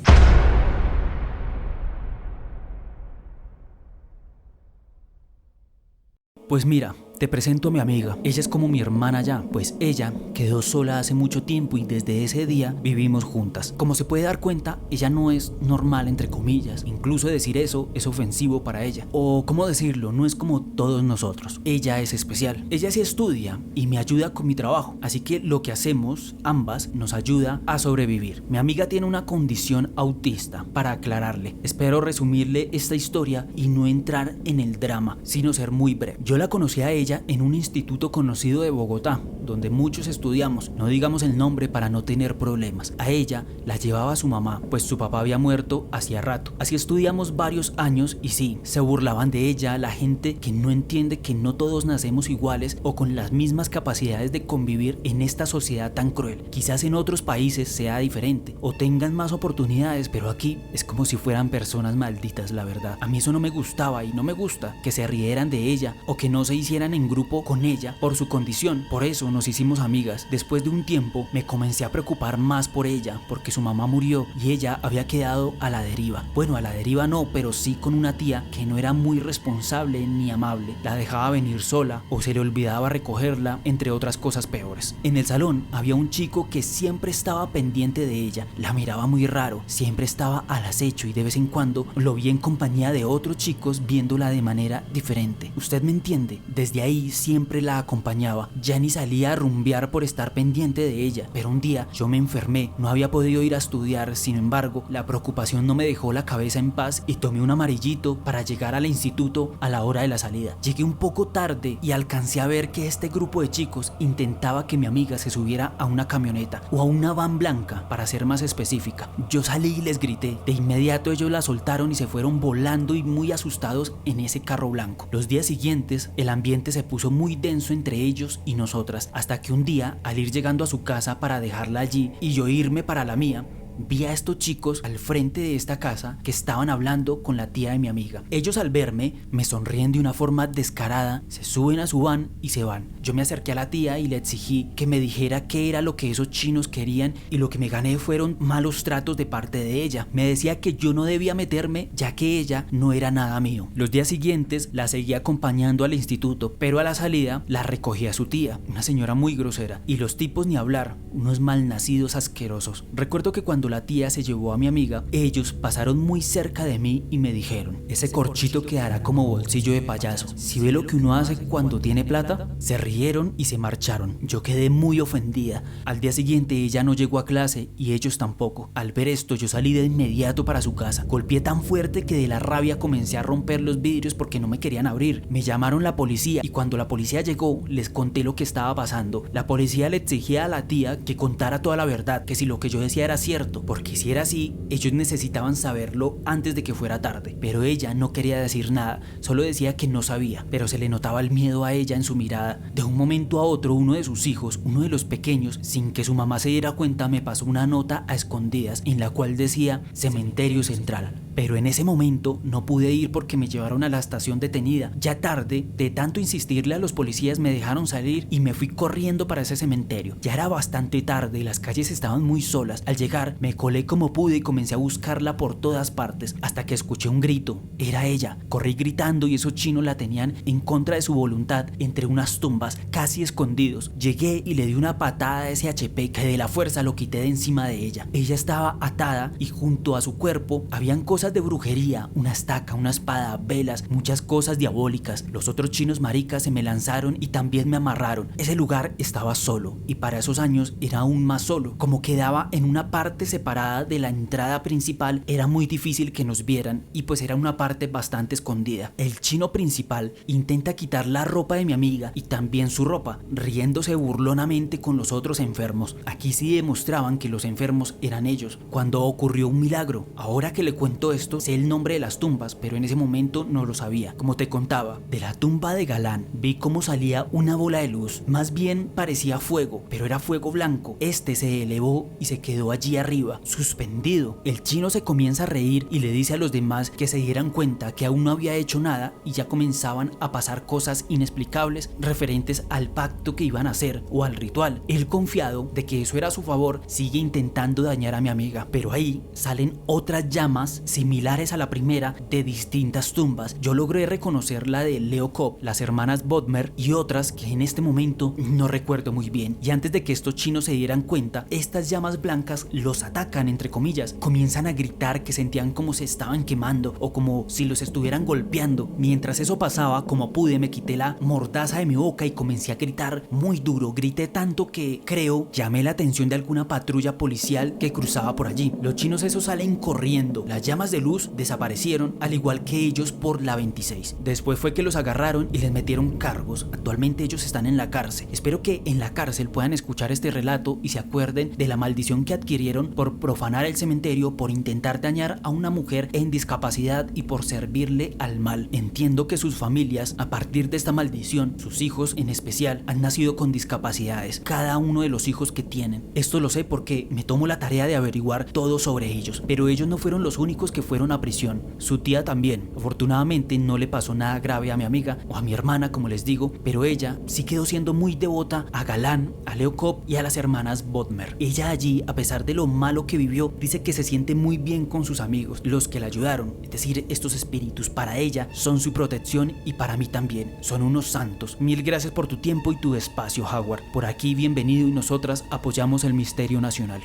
Pues mira, Te presento a mi amiga. Ella es como mi hermana ya, pues ella quedó sola hace mucho tiempo y desde ese día vivimos juntas. Como se puede dar cuenta, ella no es normal entre comillas. Incluso decir eso es ofensivo para ella. O cómo decirlo, no es como todos nosotros. Ella es especial. Ella sí estudia y me ayuda con mi trabajo. Así que lo que hacemos, ambas, nos ayuda a sobrevivir. Mi amiga tiene una condición autista, para aclararle. Espero resumirle esta historia y no entrar en el drama, sino ser muy breve. Yo la conocí a ella en un instituto conocido de Bogotá, donde muchos estudiamos, no digamos el nombre para no tener problemas. A ella la llevaba su mamá, pues su papá había muerto hacía rato. Así estudiamos varios años y sí, se burlaban de ella la gente que no entiende que no todos nacemos iguales o con las mismas capacidades de convivir en esta sociedad tan cruel. Quizás en otros países sea diferente o tengan más oportunidades, pero aquí es como si fueran personas malditas, la verdad. A mí eso no me gustaba y no me gusta que se rieran de ella o que no se hicieran en grupo con ella por su condición. Por eso nos hicimos amigas. Después de un tiempo me comencé a preocupar más por ella porque su mamá murió y ella había quedado a la deriva. Bueno, a la deriva no, pero sí con una tía que no era muy responsable ni amable. La dejaba venir sola o se le olvidaba recogerla, entre otras cosas peores. En el salón había un chico que siempre estaba pendiente de ella. La miraba muy raro, siempre estaba al acecho y de vez en cuando lo vi en compañía de otros chicos viéndola de manera diferente. ¿Usted me entiende? Desde ahí siempre la acompañaba. Ya ni salía a rumbear por estar pendiente de ella. Pero un día yo me enfermé, no había podido ir a estudiar. Sin embargo, la preocupación no me dejó la cabeza en paz y tomé un amarillito para llegar al instituto a la hora de la salida. Llegué un poco tarde y alcancé a ver que este grupo de chicos intentaba que mi amiga se subiera a una camioneta o a una van blanca, para ser más específica. Yo salí y les grité. De inmediato ellos la soltaron y se fueron volando y muy asustados en ese carro blanco. Los días siguientes el ambiente se puso muy denso entre ellos y nosotras, hasta que un día, al ir llegando a su casa para dejarla allí y yo irme para la mía, vi a estos chicos al frente de esta casa que estaban hablando con la tía de mi amiga. Ellos al verme me sonríen de una forma descarada, se suben a su van y se van. Yo me acerqué a la tía y le exigí que me dijera qué era lo que esos chinos querían y lo que me gané fueron malos tratos de parte de ella. Me decía que yo no debía meterme ya que ella no era nada mío. Los días siguientes la seguí acompañando al instituto, pero a la salida la recogía su tía, una señora muy grosera, y los tipos ni hablar, unos malnacidos asquerosos. Recuerdo que cuando la tía se llevó a mi amiga, ellos pasaron muy cerca de mí y me dijeron: ese corchito quedará como bolsillo de payaso. ¿Si ve lo que uno hace cuando tiene plata? Se rieron y se marcharon. Yo quedé muy ofendida. Al día siguiente ella no llegó a clase y ellos tampoco. Al ver esto yo salí de inmediato para su casa. Golpeé tan fuerte que de la rabia comencé a romper los vidrios porque no me querían abrir. Me llamaron la policía y cuando la policía llegó les conté lo que estaba pasando. La policía le exigía a la tía que contara toda la verdad, que si lo que yo decía era cierto, porque si era así, ellos necesitaban saberlo antes de que fuera tarde. Pero ella no quería decir nada, solo decía que no sabía, pero se le notaba el miedo a ella en su mirada. De un momento a otro, uno de sus hijos, uno de los pequeños, sin que su mamá se diera cuenta, me pasó una nota a escondidas en la cual decía Cementerio Central. Pero en ese momento no pude ir porque me llevaron a la estación detenida. Ya tarde, de tanto insistirle a los policías, me dejaron salir y me fui corriendo para ese cementerio. Ya era bastante tarde y las calles estaban muy solas. Al llegar, me colé como pude y comencé a buscarla por todas partes hasta que escuché un grito. Era ella. Corrí gritando y esos chinos la tenían en contra de su voluntad entre unas tumbas, casi escondidos. Llegué y le di una patada a ese HP que de la fuerza lo quité de encima de ella. Ella estaba atada y junto a su cuerpo habían cosas de brujería, una estaca, una espada, velas, muchas cosas diabólicas. Los otros chinos maricas se me lanzaron y también me amarraron. Ese lugar estaba solo y para esos años era aún más solo. Como quedaba en una parte separada de la entrada principal, era muy difícil que nos vieran y pues era una parte bastante escondida. El chino principal intenta quitar la ropa de mi amiga y también su ropa, riéndose burlonamente con los otros enfermos. Aquí sí demostraban que los enfermos eran ellos. Cuando ocurrió un milagro, ahora que le cuento esto, sé el nombre de las tumbas, pero en ese momento no lo sabía. Como te contaba, de la tumba de Galán vi cómo salía una bola de luz, más bien parecía fuego, pero era fuego blanco. Este se elevó y se quedó allí arriba, suspendido. El chino se comienza a reír y le dice a los demás que se dieran cuenta que aún no había hecho nada y ya comenzaban a pasar cosas inexplicables referentes al pacto que iban a hacer o al ritual. Él, confiado de que eso era a su favor, sigue intentando dañar a mi amiga, pero ahí salen otras llamas similares a la primera de distintas tumbas. Yo logré reconocer la de Leo Cobb, las hermanas Bodmer y otras que en este momento no recuerdo muy bien. Y antes de que estos chinos se dieran cuenta, estas llamas blancas los atacan, entre comillas. Comienzan a gritar que sentían como se estaban quemando o como si los estuvieran golpeando. Mientras eso pasaba, como pude, me quité la mordaza de mi boca y comencé a gritar muy duro. Grité tanto que, creo, llamé la atención de alguna patrulla policial que cruzaba por allí. Los chinos esos salen corriendo. Las llamas de luz desaparecieron, al igual que ellos, por la 26. Después fue que los agarraron y les metieron cargos. Actualmente ellos están en la cárcel. Espero que en la cárcel puedan escuchar este relato y se acuerden de la maldición que adquirieron por profanar el cementerio, por intentar dañar a una mujer en discapacidad y por servirle al mal. Entiendo que sus familias, a partir de esta maldición, sus hijos en especial, han nacido con discapacidades. Cada uno de los hijos que tienen. Esto lo sé porque me tomo la tarea de averiguar todo sobre ellos. Pero ellos no fueron los únicos que fueron a prisión. Su tía también. Afortunadamente no le pasó nada grave a mi amiga o a mi hermana, como les digo, pero ella sí quedó siendo muy devota a Galán, a Leo Cobb y a las hermanas Bodmer. Ella allí, a pesar de lo malo que vivió, dice que se siente muy bien con sus amigos, los que la ayudaron. Es decir, estos espíritus para ella son su protección y para mí también. Son unos santos. Mil gracias por tu tiempo y tu espacio, Howard. Por aquí, bienvenido, y nosotras apoyamos el misterio nacional.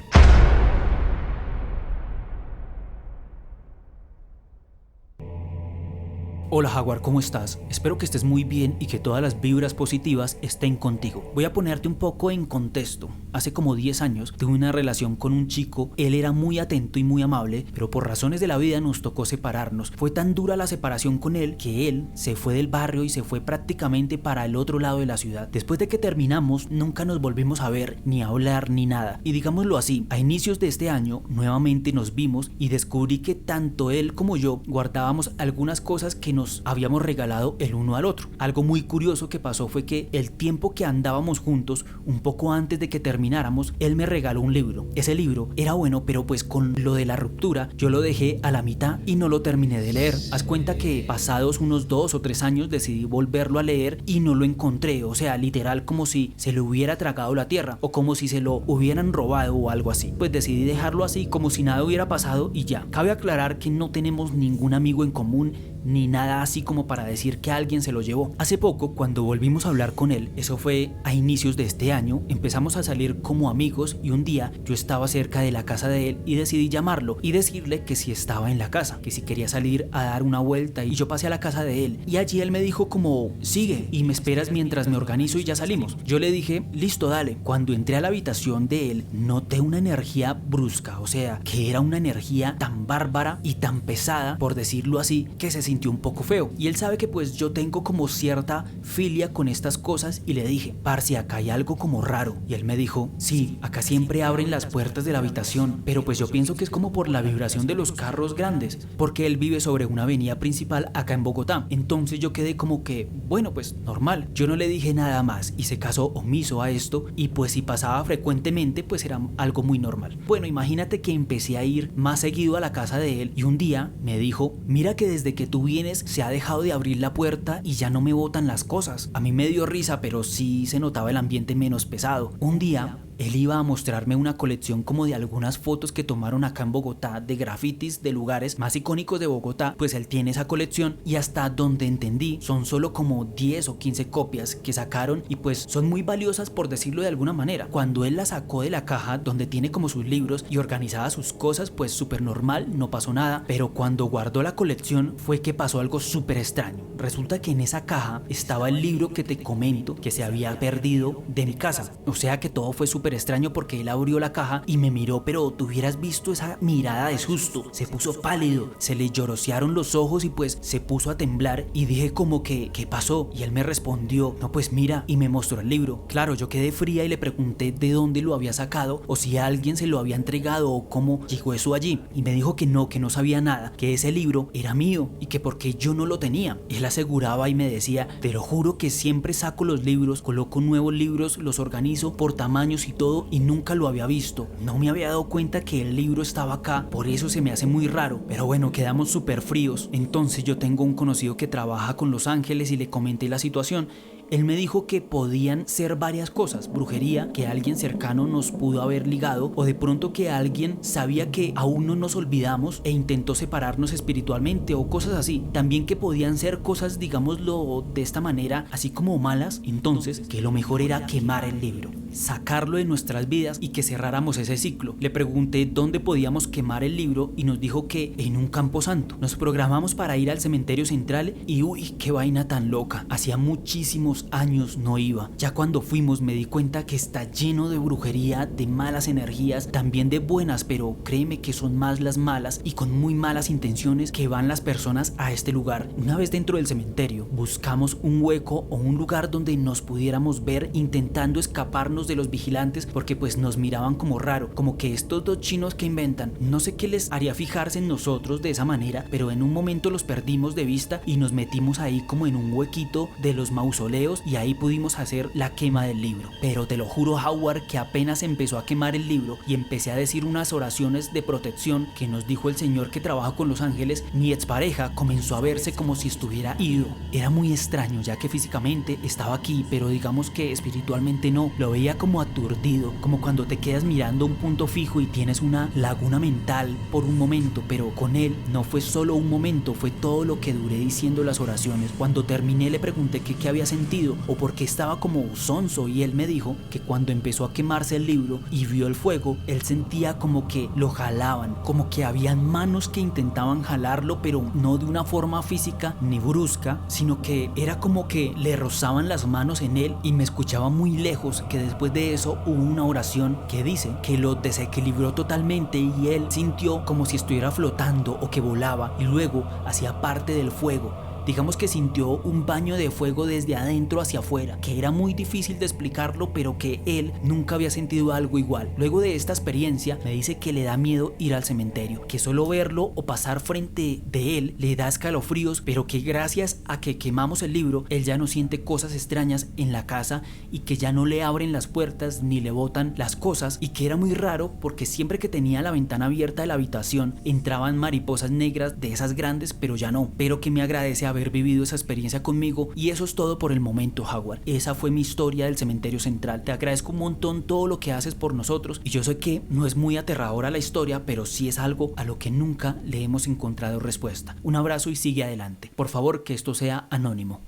Hola Howard, ¿cómo estás? Espero que estés muy bien y que todas las vibras positivas estén contigo. Voy a ponerte un poco en contexto. Hace como 10 años tuve una relación con un chico. Él era muy atento y muy amable, pero por razones de la vida nos tocó separarnos. Fue tan dura la separación con él que él se fue del barrio y se fue prácticamente para el otro lado de la ciudad. Después de que terminamos, nunca nos volvimos a ver, ni a hablar, ni nada. Y digámoslo así, a inicios de este año nuevamente nos vimos y descubrí que tanto él como yo guardábamos algunas cosas que nos habíamos regalado el uno al otro. Algo muy curioso que pasó fue que el tiempo que andábamos juntos, un poco antes de que termináramos, él me regaló un libro. Ese libro era bueno, pero pues con lo de la ruptura yo lo dejé a la mitad y no lo terminé de leer. Haz cuenta que pasados unos 2 o 3 años decidí volverlo a leer y no lo encontré. O sea, literal como si se lo hubiera tragado la tierra o como si se lo hubieran robado o algo así. Pues decidí dejarlo así como si nada hubiera pasado y ya. Cabe aclarar que no tenemos ningún amigo en común ni nada así como para decir que alguien se lo llevó. Hace poco, cuando volvimos a hablar con él, eso fue a inicios de este año, empezamos a salir como amigos y un día yo estaba cerca de la casa de él y decidí llamarlo y decirle que si estaba en la casa, que si quería salir a dar una vuelta, y yo pasé a la casa de él y allí él me dijo como sigue y me esperas mientras me organizo y ya salimos. Yo le dije listo, dale. Cuando entré a la habitación de él noté una energía brusca, o sea, que era una energía tan bárbara y tan pesada, por decirlo así, que se sintió un poco feo. Y él sabe que pues yo tengo como cierta filia con estas cosas y le dije, parce, acá hay algo como raro. Y él me dijo, sí, acá siempre abren las puertas de la habitación, pero pues yo pienso que es como por la vibración de los carros grandes, porque él vive sobre una avenida principal acá en Bogotá. Entonces yo quedé como que, bueno, pues normal. Yo no le dije nada más y se casó omiso a esto, y pues si pasaba frecuentemente pues era algo muy normal. Bueno, imagínate que empecé a ir más seguido a la casa de él y un día me dijo, mira que desde que tú vienes se ha dejado de abrir la puerta y ya no me botan las cosas. A mí me dio risa, pero sí se notaba el ambiente menos pesado. Un día él iba a mostrarme una colección como de algunas fotos que tomaron acá en Bogotá de grafitis de lugares más icónicos de Bogotá. Pues él tiene esa colección y hasta donde entendí son solo como 10 o 15 copias que sacaron y pues son muy valiosas, por decirlo de alguna manera. Cuando él la sacó de la caja donde tiene como sus libros y organizadas sus cosas, pues súper normal, no pasó nada. Pero cuando guardó la colección fue que pasó algo súper extraño. Resulta que en esa caja estaba el libro que te comento que se había perdido de mi casa. O sea que todo fue súper extraño porque él abrió la caja y me miró, pero tú hubieras visto esa mirada de susto. Se puso pálido, se le llorosearon los ojos y pues se puso a temblar y dije como que ¿qué pasó? Y él me respondió, no pues mira, y me mostró el libro. Claro, yo quedé fría y le pregunté de dónde lo había sacado o si alguien se lo había entregado o cómo llegó eso allí, y me dijo que no sabía nada, que ese libro era mío y que porque yo no lo tenía. Él aseguraba y me decía, te lo juro que siempre saco los libros, coloco nuevos libros, los organizo por tamaños y todo, y nunca lo había visto. No me había dado cuenta que el libro estaba acá, por eso se me hace muy raro. Pero bueno, quedamos súper fríos. Entonces yo tengo un conocido que trabaja con los ángeles y le comenté la situación. Él me dijo que podían ser varias cosas: brujería, que alguien cercano nos pudo haber ligado, o de pronto que alguien sabía que aún no nos olvidamos e intentó separarnos espiritualmente, o cosas así. También que podían ser cosas, digámoslo de esta manera, así como malas. Entonces, que lo mejor era quemar el libro, sacarlo de nuestras vidas y que cerráramos ese ciclo. Le pregunté dónde podíamos quemar el libro y nos dijo que en un camposanto. Nos programamos para ir al cementerio central y uy, qué vaina tan loca. Hacía muchísimos años no iba. Ya cuando fuimos me di cuenta que está lleno de brujería, de malas energías, también de buenas, pero créeme que son más las malas y con muy malas intenciones que van las personas a este lugar. Una vez dentro del cementerio, buscamos un hueco o un lugar donde nos pudiéramos ver, intentando escaparnos de los vigilantes, porque pues nos miraban como raro, como que estos dos chinos que inventan. No sé qué les haría fijarse en nosotros de esa manera, pero en un momento los perdimos de vista y nos metimos ahí como en un huequito de los mausoleos y ahí pudimos hacer la quema del libro. Pero te lo juro, Howard, que apenas empezó a quemar el libro y empecé a decir unas oraciones de protección que nos dijo el señor que trabaja con los ángeles, mi expareja comenzó a verse como si estuviera ido. Era muy extraño, ya que físicamente estaba aquí, pero digamos que espiritualmente no. Lo veía como aturdido, como cuando te quedas mirando un punto fijo y tienes una laguna mental por un momento, pero con él no fue solo un momento, fue todo lo que duré diciendo las oraciones. Cuando terminé le pregunté que qué había sentido o por qué estaba como sonso, y él me dijo que cuando empezó a quemarse el libro y vio el fuego, él sentía como que lo jalaban, como que habían manos que intentaban jalarlo, pero no de una forma física ni brusca, sino que era como que le rozaban las manos en él y me escuchaba muy lejos, que después de eso hubo una oración que dice que lo desequilibró totalmente y él sintió como si estuviera flotando o que volaba y luego hacía parte del fuego. Digamos que sintió un baño de fuego desde adentro hacia afuera, que era muy difícil de explicarlo, pero que él nunca había sentido algo igual. Luego de esta experiencia me dice que le da miedo ir al cementerio, que solo verlo o pasar frente de él le da escalofríos, pero que gracias a que quemamos el libro, él ya no siente cosas extrañas en la casa y que ya no le abren las puertas ni le botan las cosas, y que era muy raro porque siempre que tenía la ventana abierta de la habitación entraban mariposas negras de esas grandes, pero ya no. Pero que me agradece haber vivido esa experiencia conmigo, y eso es todo por el momento, Howard. Esa fue mi historia del cementerio central. Te agradezco un montón todo lo que haces por nosotros, y yo sé que no es muy aterradora la historia, pero sí es algo a lo que nunca le hemos encontrado respuesta. Un abrazo y sigue adelante. Por favor, que esto sea anónimo.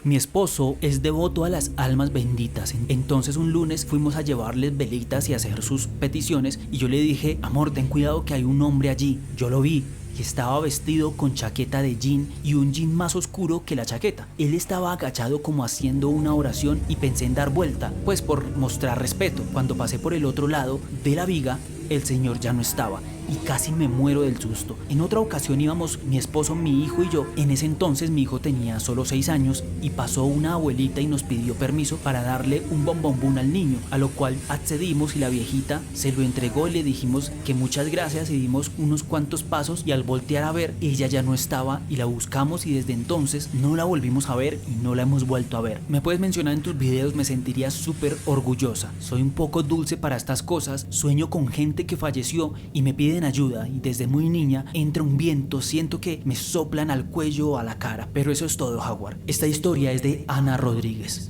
Mi esposo es devoto a las almas benditas, entonces un lunes fuimos a llevarles velitas y hacer sus peticiones, y yo le dije: amor, ten cuidado que hay un hombre allí. Yo lo vi y estaba vestido con chaqueta de jean y un jean más oscuro que la chaqueta. Él estaba agachado como haciendo una oración y pensé en dar vuelta, pues por mostrar respeto. Cuando pasé por el otro lado de la viga, el señor ya no estaba y casi me muero del susto. En otra ocasión íbamos mi esposo, mi hijo y yo. En ese entonces mi hijo tenía solo 6 años y pasó una abuelita y nos pidió permiso para darle un bombombún al niño, a lo cual accedimos y la viejita se lo entregó y le dijimos que muchas gracias y dimos unos cuantos pasos, y al voltear a ver ella ya no estaba y la buscamos y desde entonces no la volvimos a ver y no la hemos vuelto a ver. Me puedes mencionar en tus videos, me sentiría súper orgullosa. Soy un poco dulce para estas cosas, sueño con gente que falleció y me piden ayuda, y desde muy niña entra un viento, siento que me soplan al cuello o a la cara. Pero eso es todo, Howard. Esta historia es de Ana Rodríguez.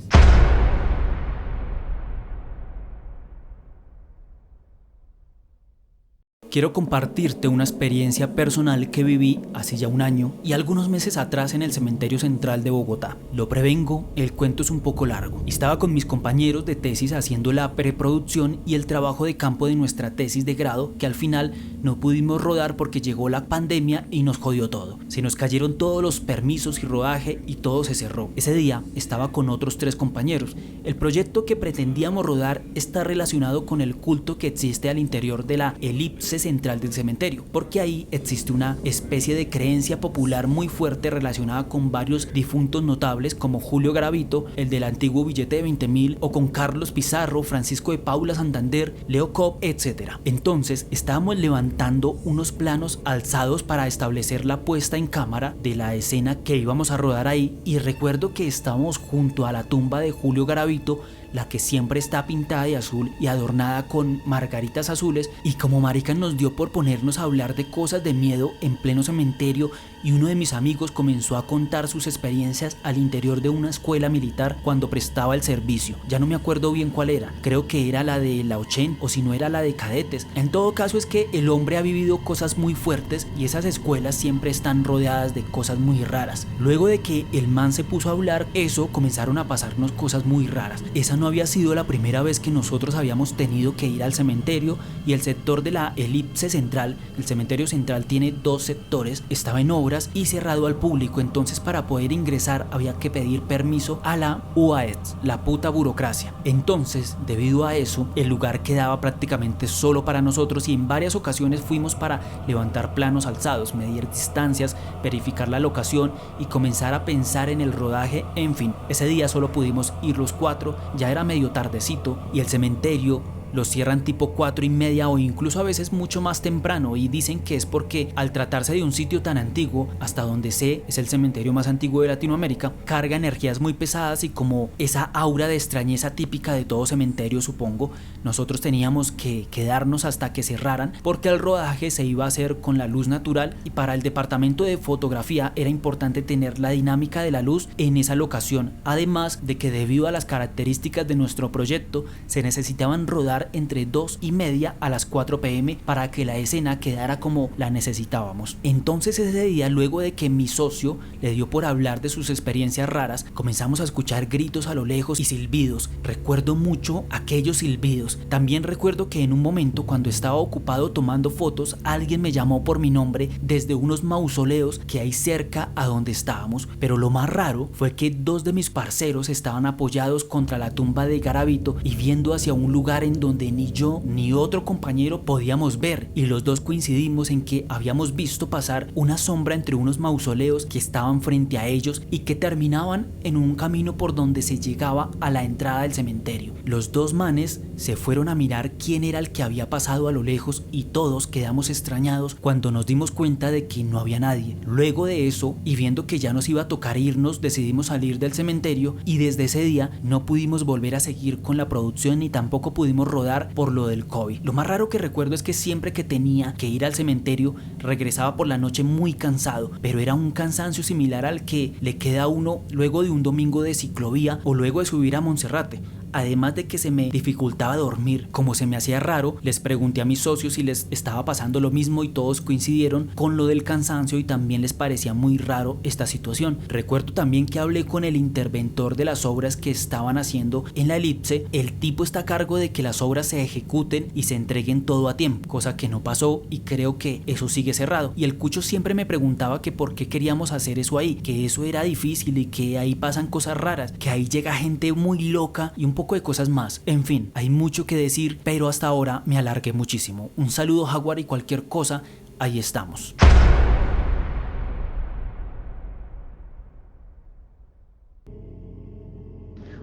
Quiero compartirte una experiencia personal que viví hace ya un año y algunos meses atrás en el cementerio central de Bogotá. Lo prevengo, el cuento es un poco largo. Estaba con mis compañeros de tesis haciendo la preproducción y el trabajo de campo de nuestra tesis de grado, que al final no pudimos rodar porque llegó la pandemia y nos jodió todo. Se nos cayeron todos los permisos y rodaje y todo se cerró. Ese día estaba con otros 3 compañeros. El proyecto que pretendíamos rodar está relacionado con el culto que existe al interior de la elipse central del cementerio, porque ahí existe una especie de creencia popular muy fuerte relacionada con varios difuntos notables como Julio Garavito, el del antiguo billete de 20.000, o con Carlos Pizarro, Francisco de Paula Santander, Leo Cobb, etc. Entonces estábamos levantando unos planos alzados para establecer la puesta en cámara de la escena que íbamos a rodar ahí, y recuerdo que estábamos junto a la tumba de Julio Garavito la que siempre está pintada de azul y adornada con margaritas azules, y como marica nos dio por ponernos a hablar de cosas de miedo en pleno cementerio, y uno de mis amigos comenzó a contar sus experiencias al interior de una escuela militar cuando prestaba el servicio. Ya no me acuerdo bien cuál era, creo que era la de la 80 o si no era la de cadetes. En todo caso es que el hombre ha vivido cosas muy fuertes y esas escuelas siempre están rodeadas de cosas muy raras. Luego de que el man se puso a hablar eso, comenzaron a pasarnos cosas muy raras. Esa no había sido la primera vez que nosotros habíamos tenido que ir al cementerio, y el sector de la elipse central, el cementerio central tiene 2 sectores, estaba en obra y cerrado al público. Entonces para poder ingresar había que pedir permiso a la UAES, la puta burocracia. Entonces, debido a eso, el lugar quedaba prácticamente solo para nosotros, y en varias ocasiones fuimos para levantar planos alzados, medir distancias, verificar la locación y comenzar a pensar en el rodaje. En fin, ese día solo pudimos ir los 4, ya era medio tardecito y el cementerio los cierran tipo 4:30 o incluso a veces mucho más temprano, y dicen que es porque al tratarse de un sitio tan antiguo, hasta donde sé es el cementerio más antiguo de Latinoamérica, carga energías muy pesadas, y como esa aura de extrañeza típica de todo cementerio, supongo, nosotros teníamos que quedarnos hasta que cerraran porque el rodaje se iba a hacer con la luz natural, y para el departamento de fotografía era importante tener la dinámica de la luz en esa locación, además de que debido a las características de nuestro proyecto se necesitaban rodar entre 2:30 a las 4 p.m. para que la escena quedara como la necesitábamos. Entonces ese día, luego de que mi socio le dio por hablar de sus experiencias raras, comenzamos a escuchar gritos a lo lejos y silbidos. Recuerdo mucho aquellos silbidos. También recuerdo que en un momento, cuando estaba ocupado tomando fotos, alguien me llamó por mi nombre desde unos mausoleos que hay cerca a donde estábamos, pero lo más raro fue que 2 de mis parceros estaban apoyados contra la tumba de Garavito y viendo hacia un lugar en donde ni yo ni otro compañero podíamos ver, y los dos coincidimos en que habíamos visto pasar una sombra entre unos mausoleos que estaban frente a ellos y que terminaban en un camino por donde se llegaba a la entrada del cementerio. Los 2 manes se fueron a mirar quién era el que había pasado a lo lejos, y todos quedamos extrañados cuando nos dimos cuenta de que no había nadie. Luego de eso, y viendo que ya nos iba a tocar irnos, decidimos salir del cementerio, y desde ese día no pudimos volver a seguir con la producción ni tampoco pudimos rodar por lo del COVID. Lo más raro que recuerdo es que siempre que tenía que ir al cementerio regresaba por la noche muy cansado, pero era un cansancio similar al que le queda a uno luego de un domingo de ciclovía o luego de subir a Monserrate. Además de que se me dificultaba dormir. Como se me hacía raro, les pregunté a mis socios si les estaba pasando lo mismo, y todos coincidieron con lo del cansancio y también les parecía muy raro esta situación. Recuerdo también que hablé con el interventor de las obras que estaban haciendo en la elipse. El tipo está a cargo de que las obras se ejecuten y se entreguen todo a tiempo, cosa que no pasó, y creo que eso sigue cerrado. Y el cucho siempre me preguntaba que por qué queríamos hacer eso ahí, que eso era difícil y que ahí pasan cosas raras, que ahí llega gente muy loca y un poco de cosas más. En fin, hay mucho que decir, pero hasta ahora me alargué muchísimo. Un saludo, Jaguar, y cualquier cosa, ahí estamos.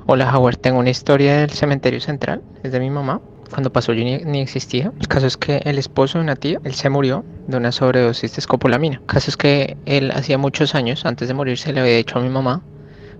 Hola Howard, tengo una historia del cementerio central, es de mi mamá. Cuando pasó yo ni existía. El caso es que el esposo de una tía, él se murió de una sobredosis de escopolamina. El caso es que él hacía muchos años, antes de morirse, le había dicho a mi mamá: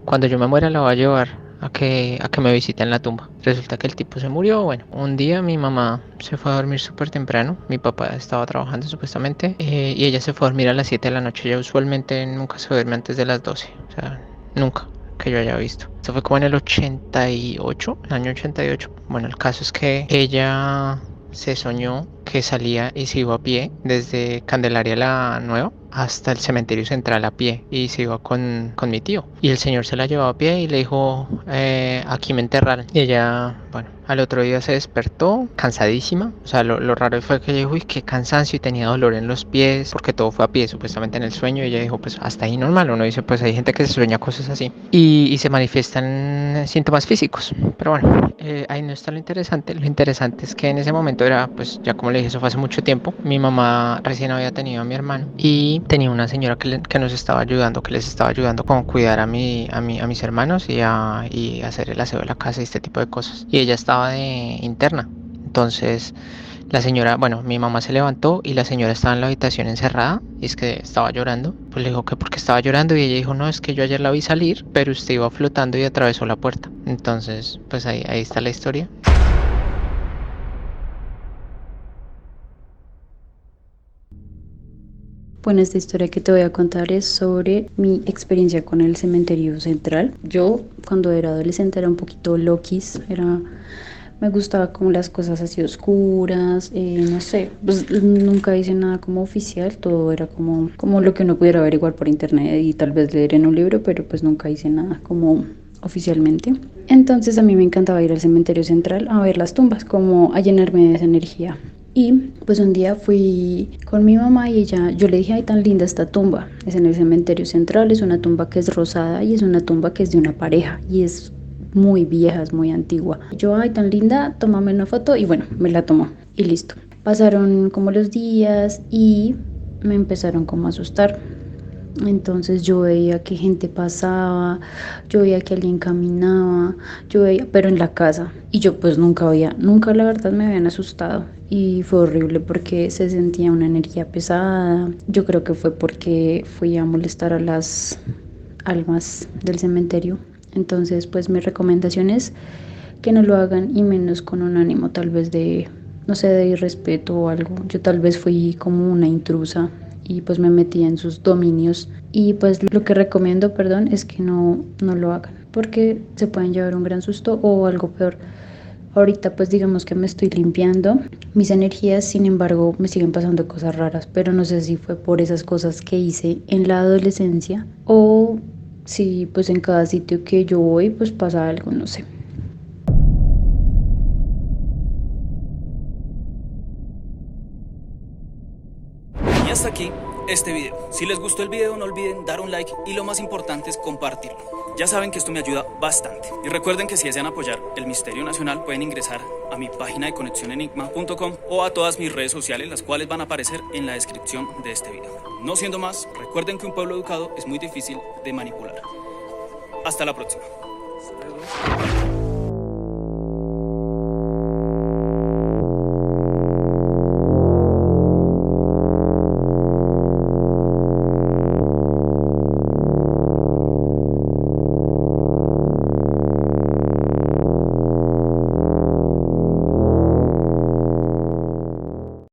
cuando yo me muera la voy a llevar a que me visiten la tumba. Resulta que el tipo se murió. Bueno, un día mi mamá se fue a dormir súper temprano, mi papá estaba trabajando supuestamente, y ella se fue a dormir a las 7 de la noche. Ella usualmente nunca se duerme antes de las 12, o sea, nunca que yo haya visto. Esto fue como en el 88, el año 88. Bueno, el caso es que ella se soñó que salía y se iba a pie desde Candelaria la Nueva hasta el cementerio central a pie, y se iba con mi tío, y el señor se la llevaba a pie y le dijo: aquí me enterraron. Y ella, bueno, al otro día se despertó cansadísima. O sea, lo raro fue que ella dijo: uy, qué cansancio, y tenía dolor en los pies, porque todo fue a pie supuestamente en el sueño. Y ella dijo: pues hasta ahí normal. Uno dice, pues hay gente que se sueña cosas así y se manifiestan síntomas físicos, pero bueno, ahí no está lo interesante. Lo interesante es que en ese momento era, pues ya como le dije, eso fue hace mucho tiempo. Mi mamá recién había tenido a mi hermano y tenía una señora que nos estaba ayudando, que les estaba ayudando con cuidar a mis hermanos y hacer el aseo de la casa y este tipo de cosas. Y ella estaba de interna. Entonces La señora, bueno, mi mamá se levantó y la señora estaba en la habitación encerrada y es que estaba llorando. Pues le dijo que porque estaba llorando y ella dijo, no, es que yo ayer la vi salir, pero usted iba flotando y atravesó la puerta. Entonces, pues ahí está la historia. Bueno, esta historia que te voy a contar es sobre mi experiencia con el cementerio central. Yo cuando era adolescente era un poquito loquis, me gustaba como las cosas así oscuras, no sé, pues nunca hice nada como oficial, todo era como lo que uno pudiera averiguar por internet y tal vez leer en un libro, pero pues nunca hice nada como oficialmente. Entonces a mí me encantaba ir al cementerio central a ver las tumbas, como a llenarme de esa energía. Y pues un día fui con mi mamá y yo le dije, ay, tan linda esta tumba. Es en el cementerio central, es una tumba que es rosada y es una tumba que es de una pareja y es muy vieja, es muy antigua. Yo, ay, tan linda, tómame una foto y bueno, me la tomó y listo. Pasaron como los días y me empezaron como a asustar. Entonces yo veía que gente pasaba, yo veía que alguien caminaba, yo veía, pero en la casa. Y yo pues nunca la verdad me habían asustado. Y fue horrible porque se sentía una energía pesada. Yo creo que fue porque fui a molestar a las almas del cementerio. Entonces pues mi recomendación es que no lo hagan y menos con un ánimo tal vez de, no sé, de irrespeto o algo. Yo tal vez fui como una intrusa y pues me metí en sus dominios y pues lo que recomiendo, perdón, es que no lo hagan porque se pueden llevar un gran susto o algo peor. Ahorita pues digamos que me estoy limpiando mis energías, sin embargo me siguen pasando cosas raras, pero no sé si fue por esas cosas que hice en la adolescencia o si pues en cada sitio que yo voy pues pasa algo, no sé. Y hasta aquí este video. Si les gustó el video no olviden dar un like y lo más importante es compartirlo. Ya saben que esto me ayuda bastante. Y recuerden que si desean apoyar el Misterio Nacional pueden ingresar a mi página de conexionenigma.com o a todas mis redes sociales, las cuales van a aparecer en la descripción de este video. No siendo más, recuerden que un pueblo educado es muy difícil de manipular. Hasta la próxima. Hasta luego.